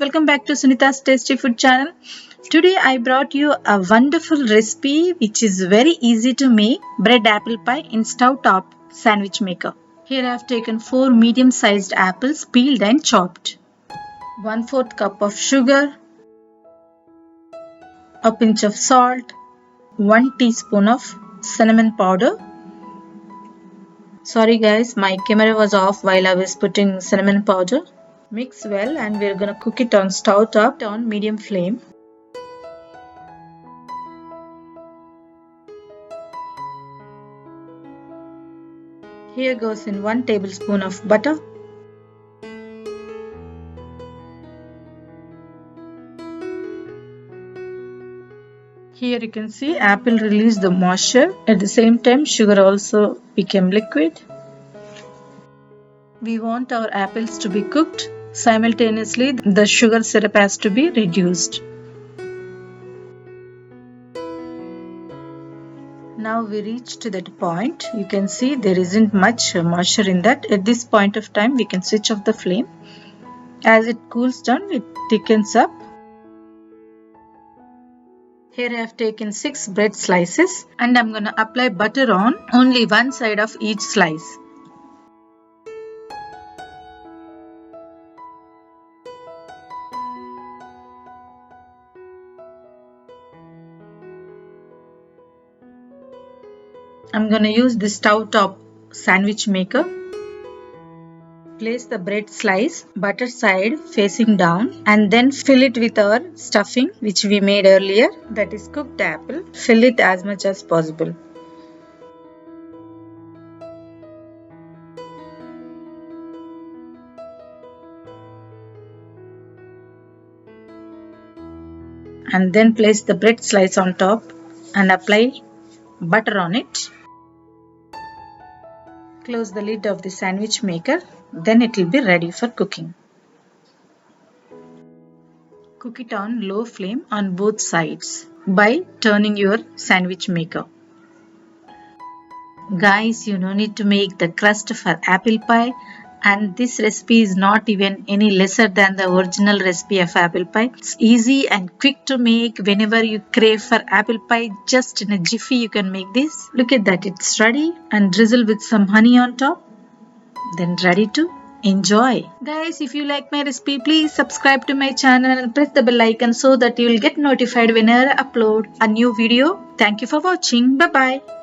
Welcome back to Sunitha's Tasty Food channel. Today I brought you a wonderful recipe which is very easy to make, bread apple pie in stove top sandwich maker. Here I have taken 4 medium sized apples peeled and chopped, 1/4 cup of sugar, a pinch of salt, 1 teaspoon of cinnamon powder. Sorry guys, my camera was off while I was putting cinnamon powder. Mix well and we're gonna cook it on stove top on medium flame. Here goes in 1 tablespoon of butter. Here you can see apple released the moisture. At the same time sugar also became liquid. We want our apples to be cooked. Simultaneously, the sugar syrup has to be reduced. Now we reach to that point. You can see there isn't much moisture in that. At this point of time, we can switch off the flame. As it cools down, it thickens up. Here I have taken 6 bread slices and I'm going to apply butter on only one side of each slice. I'm going to use this stove top sandwich maker. Place the bread slice butter side facing down and then fill it with our stuffing which we made earlier, that is cooked apple. Fill it as much as possible. And then place the bread slice on top and apply butter on it. Close the lid of the sandwich maker, then it will be ready for cooking. Cook it on low flame on both sides by turning your sandwich maker. Guys, you no need to make the crust for apple pie, and this recipe is not even any lesser than the original recipe of apple pie. It's easy and quick to make. Whenever you crave for apple pie, just in a jiffy you can make this. Look at that, it's ready, and drizzle with some honey on top. Then ready to enjoy. Guys, if you like my recipe, please subscribe to my channel and press the bell icon so that you will get notified whenever I upload a new video. Thank you for watching. Bye bye.